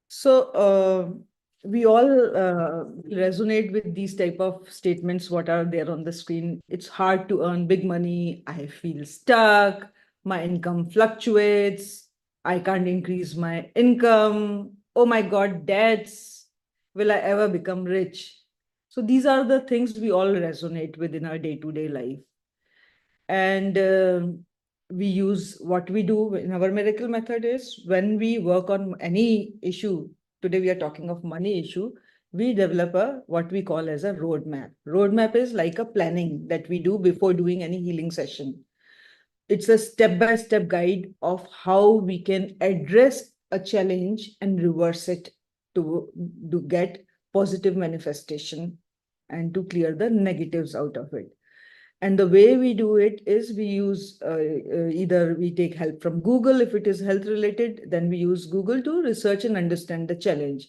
So we all resonate with these type of statements, what are there on the screen. It's hard to earn big money. I feel stuck. My income fluctuates. I can't increase my income. Oh my God, debts. Will I ever become rich? So these are the things we all resonate with in our day-to-day life. And we use what we do in our miracle method is when we work on any issue. Today we are talking of money issue. We develop a what we call as a roadmap. Roadmap is like a planning that we do before doing any healing session. It's a step-by-step guide of how we can address a challenge and reverse it to get positive manifestation and to clear the negatives out of it. And the way we do it is we use either we take help from Google. If it is health related, then we use Google to research and understand the challenge.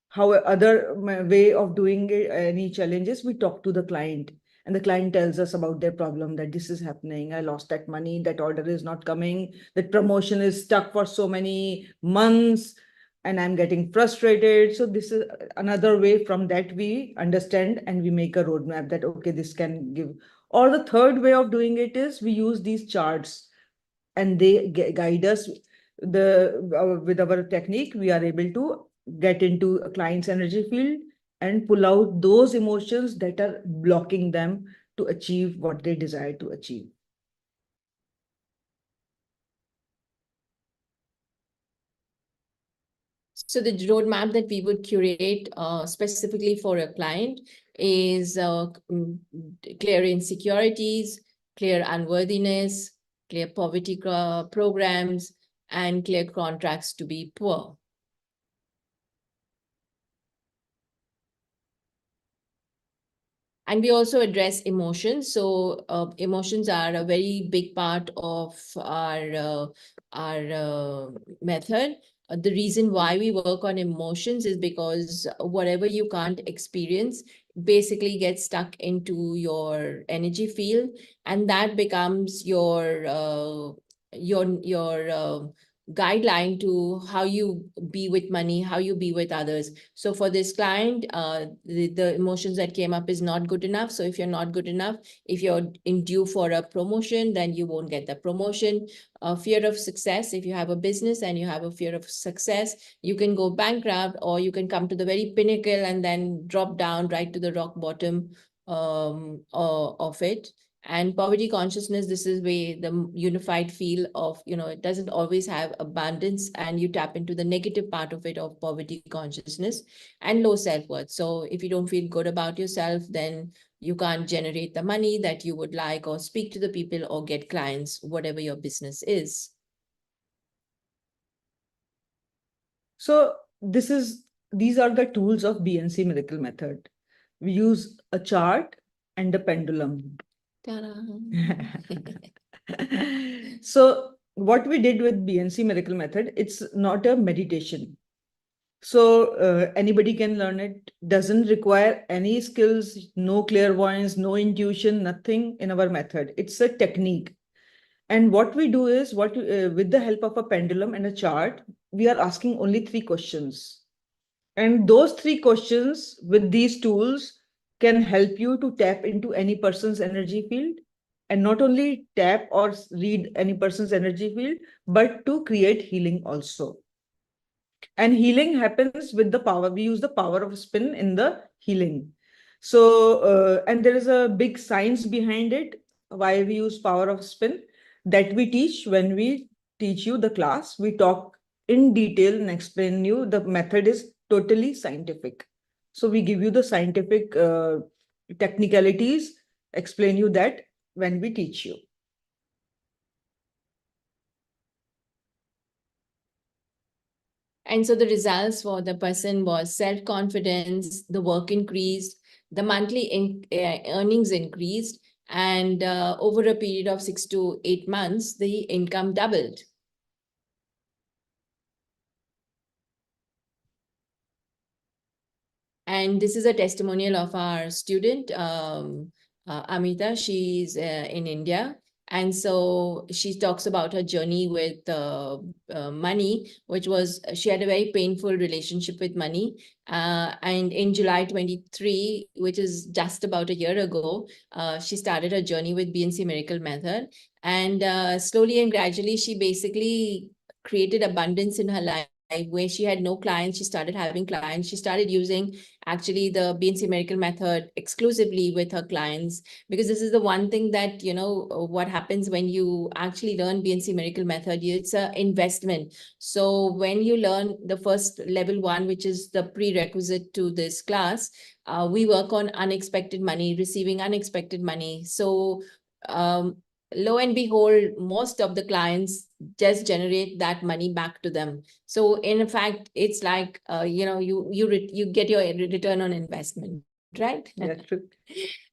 How other way of doing any challenges, we talk to the client and the client tells us about their problem, that this is happening. I lost that money, that order is not coming, that promotion is stuck for so many months and I'm getting frustrated. So this is another way. From that we understand and we make a roadmap that, okay, this can give. Or the third way of doing it is we use these charts and they guide us. With our technique, we are able to get into a client's energy field and pull out those emotions that are blocking them to achieve what they desire to achieve. So the roadmap that we would curate specifically for a client is clear insecurities, clear unworthiness, clear poverty programs, and clear contracts to be poor. And we also address emotions. So emotions are a very big part of our method. The reason why we work on emotions is because whatever you can't experience basically gets stuck into your energy field, and that becomes your guideline to how you be with money, how you be with others. So for this client, the emotions that came up is not good enough. So if you're not good enough, if you're in due for a promotion, then you won't get the promotion. Fear of success. If you have a business and you have a fear of success, you can go bankrupt, or you can come to the very pinnacle and then drop down right to the rock bottom of it. And poverty consciousness, this is where the unified feel of, it doesn't always have abundance, and you tap into the negative part of it, of poverty consciousness. And low self-worth. So if you don't feel good about yourself, then you can't generate the money that you would like, or speak to the people, or get clients, whatever your business is. So these are the tools of B&C Miracle Method. We use a chart and a pendulum. So what we did with B&C Miracle Method, it's not a meditation. So anybody can learn it. Doesn't require any skills, no clairvoyance, no intuition, nothing in our method. It's a technique. And what we do is, with the help of a pendulum and a chart, we are asking only 3 questions. And those 3 questions with these tools can help you to tap into any person's energy field, and not only tap or read any person's energy field, but to create healing also. And healing happens with the power. We use the power of spin in the healing. So, and there is a big science behind it, why we use power of spin, that we teach when we teach you the class. We talk in detail and explain you. The method is totally scientific. So we give you the scientific technicalities, explain you that when we teach you. And so the results for the person was self-confidence, the work increased, the monthly earnings increased, and over a period of 6 to 8 months, the income doubled. And this is a testimonial of our student, Amita. She's in India. And so she talks about her journey with money, which was she had a very painful relationship with money. And in July 23, which is just about a year ago, she started her journey with B&C Miracle Method. And slowly and gradually, she basically created abundance in her life where she had no clients. She started having clients. She started using actually the B&C Miracle Method exclusively with her clients, because this is the one thing that, what happens when you actually learn B&C Miracle Method, it's an investment. So when you learn the first level 1, which is the prerequisite to this class, we work on unexpected money, receiving unexpected money. So um, lo and behold, most of the clients just generate that money back to them. So in fact, it's like, you get your return on investment, right? Yeah, true.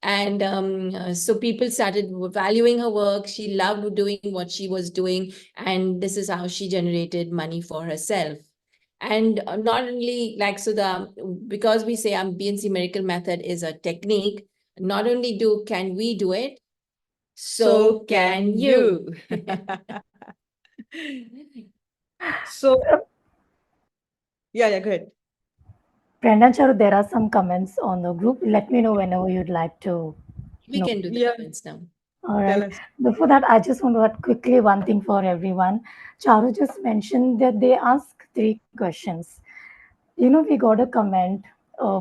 And so people started valuing her work. She loved doing what she was doing, and this is how she generated money for herself. And not only like, so because we say B&C Miracle Method is a technique, not only can we do it, so can you. So, yeah, go ahead. Brenda Charu, there are some comments on the group. Let me know whenever you'd like to We know. can do the Yeah, comments now. All tell right. us. Before that, I just want to add quickly one thing for everyone. Charu just mentioned that they ask 3 questions. We got a comment,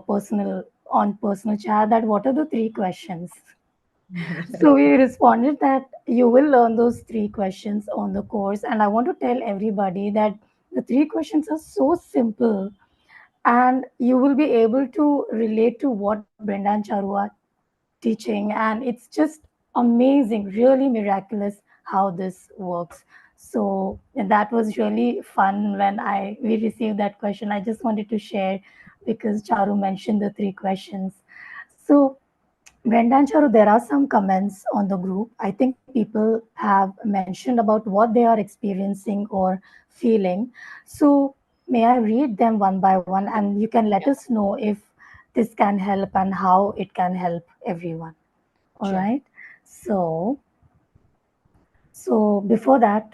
personal chat, that what are the 3 questions? So we responded that you will learn those 3 questions on the course, and I want to tell everybody that the 3 questions are so simple, and you will be able to relate to what Brenda and Charu are teaching, and it's just amazing, really miraculous how this works. So and that was really fun when I we received that question. I just wanted to share because Charu mentioned the 3 questions. So Brenda and Charu, there are some comments on the group. I think people have mentioned about what they are experiencing or feeling. So may I read them one by one, and you can let us know if this can help and how it can help everyone. All Sure. right. So before that,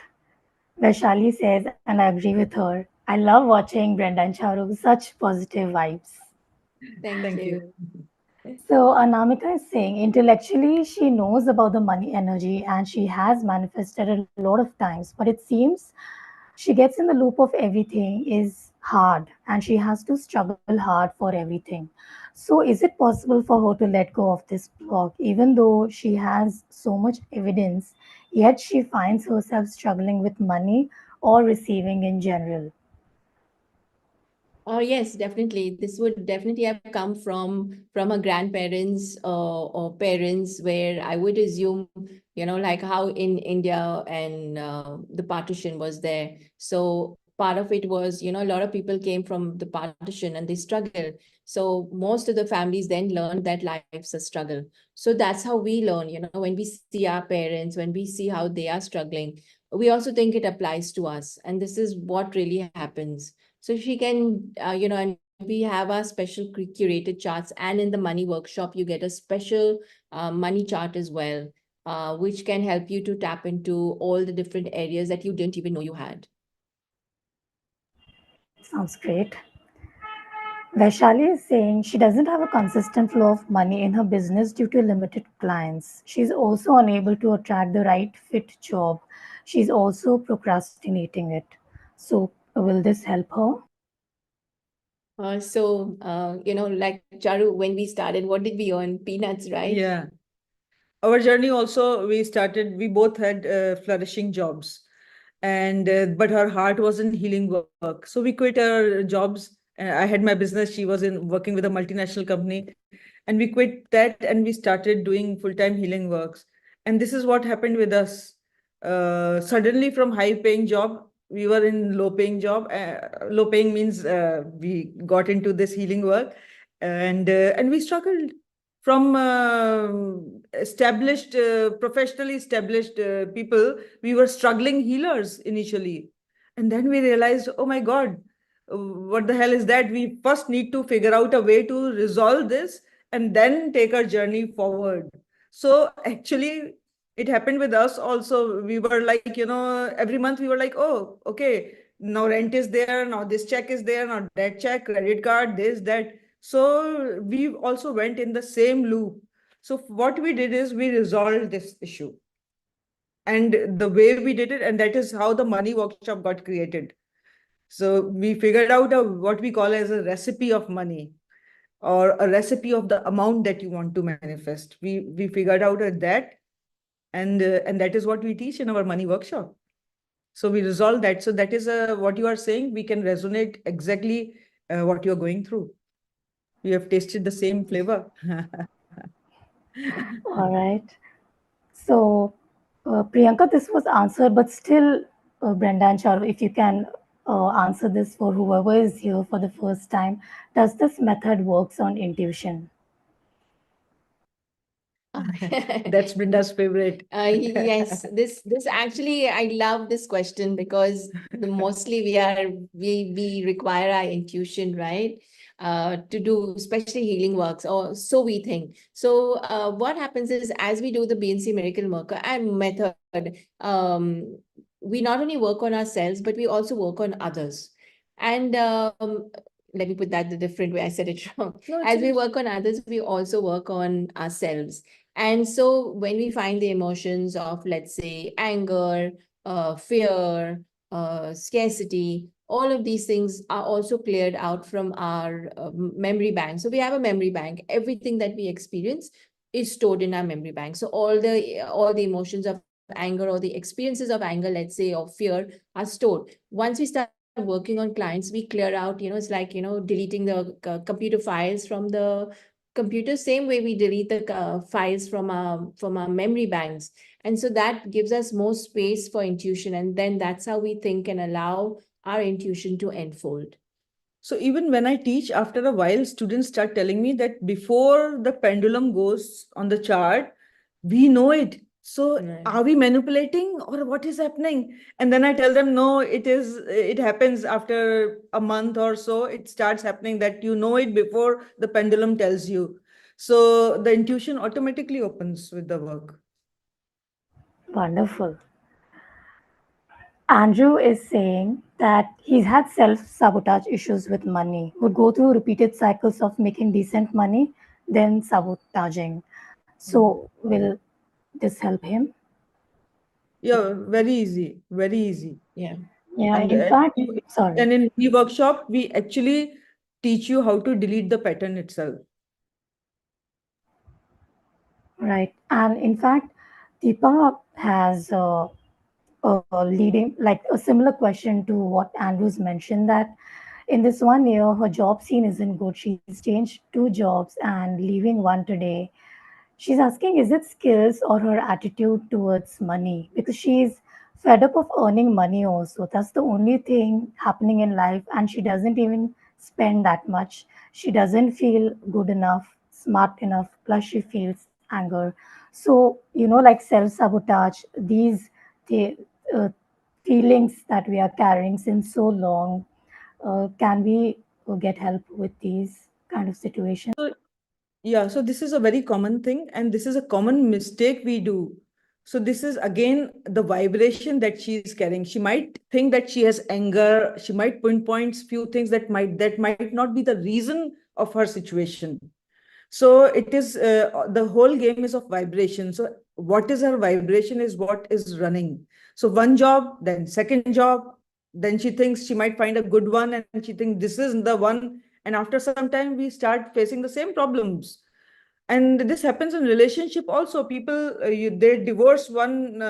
Vaishali says, and I agree with her, I love watching Brenda and Charu, such positive vibes. Thank Thank you. you. So Anamika is saying intellectually she knows about the money energy and she has manifested a lot of times, but it seems she gets in the loop of everything is hard and she has to struggle hard for everything. So is it possible for her to let go of this block even though she has so much evidence, yet she finds herself struggling with money or receiving in general? Oh yes, definitely. This would definitely have come from her grandparents or parents, where I would assume, like how in India and the partition was there. So part of it was, a lot of people came from the partition and they struggled. So most of the families then learned that life's a struggle. So that's how we learn, when we see our parents, when we see how they are struggling, we also think it applies to us. And this is what really happens. So she can, and we have our special curated charts. And in the money workshop, you get a special money chart as well, which can help you to tap into all the different areas that you didn't even know you had. Sounds great. Vaishali is saying she doesn't have a consistent flow of money in her business due to limited clients. She's also unable to attract the right fit job. She's also procrastinating it. So, will this help her? Like Charu, when we started, what did we earn? Peanuts, right? Yeah. Our journey also, we both had flourishing jobs. And but her heart was in healing work. So we quit our jobs. I had my business. She was in working with a multinational company. And we quit that and we started doing full-time healing works. And this is what happened with us. Suddenly from high-paying job, we were in low-paying job. Low-paying means we got into this healing work, and we struggled from established, professionally established people. We were struggling healers initially. And then we realized, oh my God, what the hell is that? We first need to figure out a way to resolve this and then take our journey forward. So actually, It happened with us also. We were like, every month we were like, oh, okay, now rent is there, now this check is there, now that check, credit card, this, that. So we also went in the same loop. So what we did is we resolved this issue. And the way we did it, and that is how the money workshop got created. So we figured out what we call as a recipe of money, or a recipe of the amount that you want to manifest. We figured out that, and that is what we teach in our money workshop. So we resolve that. So that is what you are saying. We can resonate exactly what you are going through. We have tasted the same flavor. All right. So, Priyanka, this was answered, but still, Brenda and Charu, if you can answer this for whoever is here for the first time, does this method works on intuition? That's Brinda's favorite. Yes, this actually, I love this question because mostly we require our intuition, right? To do especially healing works, or so we think. So what happens is, as we do the B&C Miracle Method, um, we not only work on ourselves, but we also work on others. And let me put that the different way. I said it wrong. No, As we work on others, we also work on ourselves. And so when we find the emotions of, let's say, anger, fear, scarcity, all of these things are also cleared out from our memory bank. So we have a memory bank. Everything that we experience is stored in our memory bank. So all the emotions of anger, or the experiences of anger, let's say, or fear, are stored. Once we start working on clients, we clear out, it's like, deleting the computer files from the computer, same way we delete the files from our memory banks. And so that gives us more space for intuition, and then that's how we think and allow our intuition to unfold. So even when I teach, after a while, students start telling me that before the pendulum goes on the chart, we know it. So Right. are we manipulating, or what is happening? And then I tell them, no, it happens after a month or so. It starts happening that you know it before the pendulum tells you. So the intuition automatically opens with the work. Wonderful. Andrew is saying that he's had self sabotage issues with money, would go through repeated cycles of making decent money, then sabotaging. So, will this help him? Yeah, very easy, very easy. Yeah. Yeah, And, in and, fact, we- sorry. and in the workshop, we actually teach you how to delete the pattern itself. Right. And in fact, Deepa has leading like a similar question to what Andrews mentioned, that in this 1 year, her job scene isn't good. She's changed 2 jobs and leaving one today. She's asking, is it skills or her attitude towards money? Because she's fed up of earning money also. That's the only thing happening in life, and she doesn't even spend that much. She doesn't feel good enough, smart enough, plus she feels anger. So, like self sabotage, these the feelings that we are carrying since so long, can we get help with these kind of situations? So, yeah, so this is a very common thing, and this is a common mistake we do. So this is again the vibration that she is carrying. She might think that she has anger. She might pinpoint few things that might not be the reason of her situation. So it is the whole game is of vibration. So what is her vibration is what is running. So one job, then second job, then she thinks she might find a good one, and she thinks this is the one. And after some time, we start facing the same problems. And this happens in relationship also. People they divorce one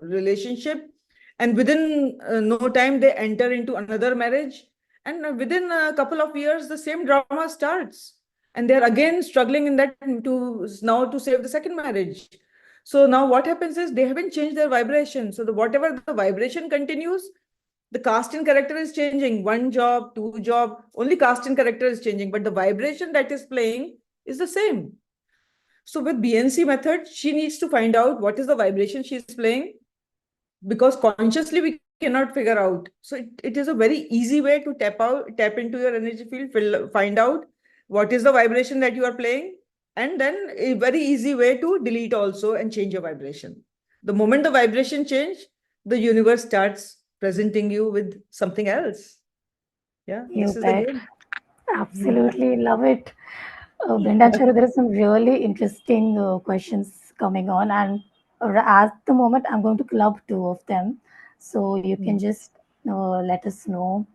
relationship, and within no time they enter into another marriage, and within a couple of years the same drama starts, and they're again struggling in that to now to save the second marriage. So now what happens is they haven't changed their vibration. So whatever the vibration continues, the caste and character is changing. One job, two job, only caste and character is changing, but the vibration that is playing is the same. So with B&C method, she needs to find out what is the vibration she is playing, because consciously we cannot figure out. So it is a very easy way to tap into your energy field, find out what is the vibration that you are playing, And then a very easy way to delete also and change your vibration. The moment the vibration change, the universe starts presenting you with something else. Yeah, You this is the bet. game. Absolutely love it. Brenda Charu, there are some really interesting questions coming on, and at the moment, I'm going to club two of them. So you can just let us know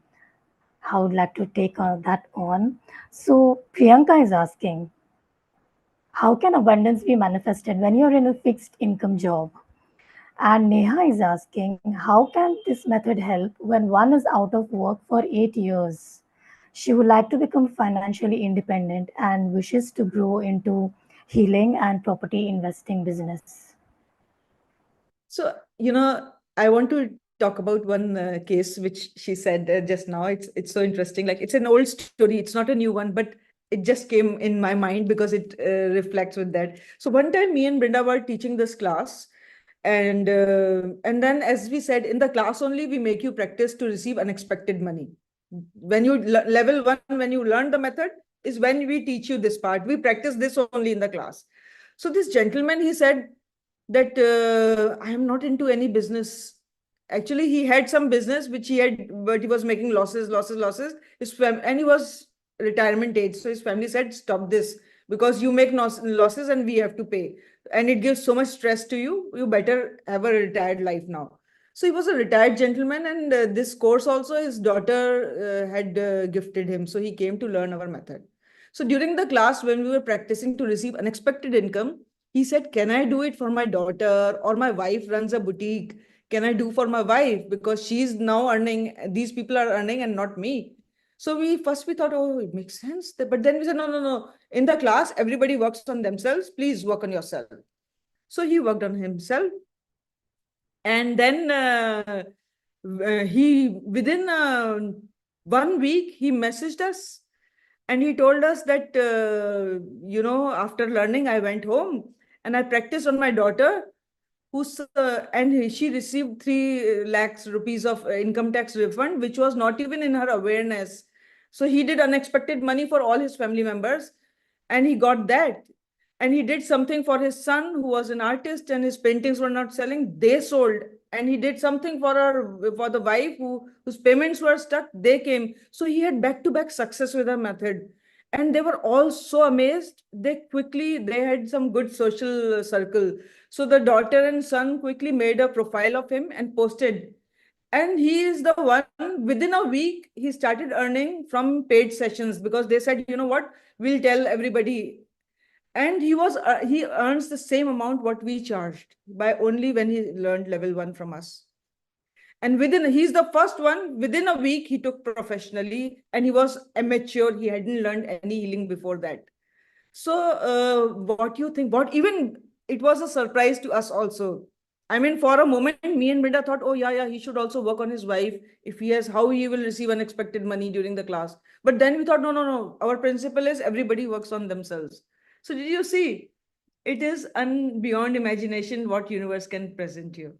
how would like to take that on. So Priyanka is asking, how can abundance be manifested when you're in a fixed income job? And Neha is asking, how can this method help when one is out of work for 8 years? She would like to become financially independent and wishes to grow into healing and property investing business. So, I want to talk about one case which she said just now. It's so interesting. Like, it's an old story. It's not a new one, but it just came in my mind because it reflects with that. So one time, me and Brenda were teaching this class, and then, as we said, in the class only, we make you practice to receive unexpected money. When you level one, when you learn the method, is when we teach you this part. We practice this only in the class. So this gentleman, he said that I am not into any business. Actually, he had some business which he had, but he was making losses. And he was retirement age. So his family said, stop this because you make losses and we have to pay. And it gives so much stress to you. You better have a retired life now. So he was a retired gentleman, and this course also his daughter had gifted him. So he came to learn our method. So during the class, when we were practicing to receive unexpected income, he said, can I do it for my daughter, or my wife runs a boutique? Can I do for my wife? Because she's now earning, these people are earning and not me. So we thought, oh, it makes sense. But then we said, no. In the class, everybody works on themselves. Please work on yourself. So he worked on himself. And then he, within 1 week, he messaged us and he told us that, after learning, I went home and I practiced on my daughter, she received 3 lakhs rupees of income tax refund, which was not even in her awareness. So he did unexpected money for all his family members, and he got that. And he did something for his son, who was an artist, and his paintings were not selling. They sold. And he did something for the wife whose payments were stuck. They came. So he had back-to-back success with her method. And they were all so amazed. They had some good social circle. So the daughter and son quickly made a profile of him and posted. And he is the one, within a week, he started earning from paid sessions because they said, you know what, we'll tell everybody. And he earns the same amount what we charged by only when he learned level 1 from us. And he's the first one, within a week, he took professionally, and he was amateur. He hadn't learned any healing before that. So, what you think? Even it was a surprise to us also. I mean, for a moment, me and Brenda thought, oh, yeah, he should also work on his wife. If he has, how he will receive unexpected money during the class. But then we thought, no. Our principle is everybody works on themselves. So, did you see? It is beyond imagination what universe can present you.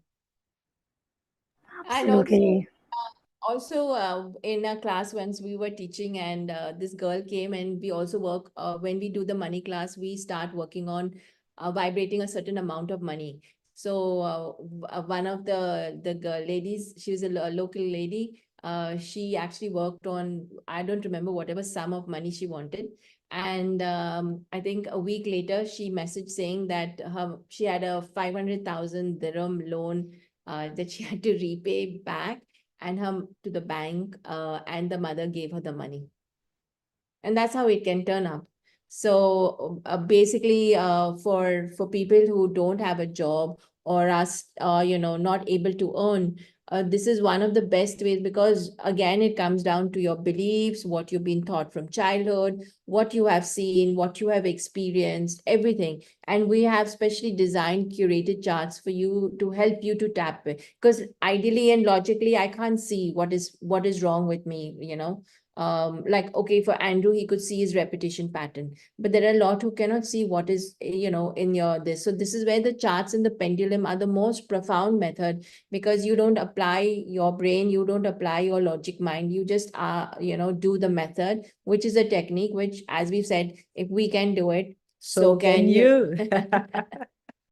And also, Absolutely. in a class once we were teaching, and this girl came, and we also work when we do the money class, we start working on vibrating a certain amount of money. So one of the girl ladies, she was a local lady. She actually worked on, I don't remember whatever sum of money she wanted. And I think a week later, she messaged saying that she had a 500,000 dirham loan that she had to repay back and her to the bank, and the mother gave her the money. And that's how it can turn up. So basically, for people who don't have a job or are not able to earn, this is one of the best ways, because again it comes down to your beliefs, what you've been taught from childhood, what you have seen, what you have experienced, everything. And we have specially designed curated charts for you to help you to tap it, because ideally and logically I can't see what is wrong with me, like, okay, for Andrew, he could see his repetition pattern, but there are a lot who cannot see what is, in your this. So this is where the charts and the pendulum are the most profound method, because you don't apply your brain, you don't apply your logic mind, you just do the method, which is a technique which, as we've said, if we can do it, So can you.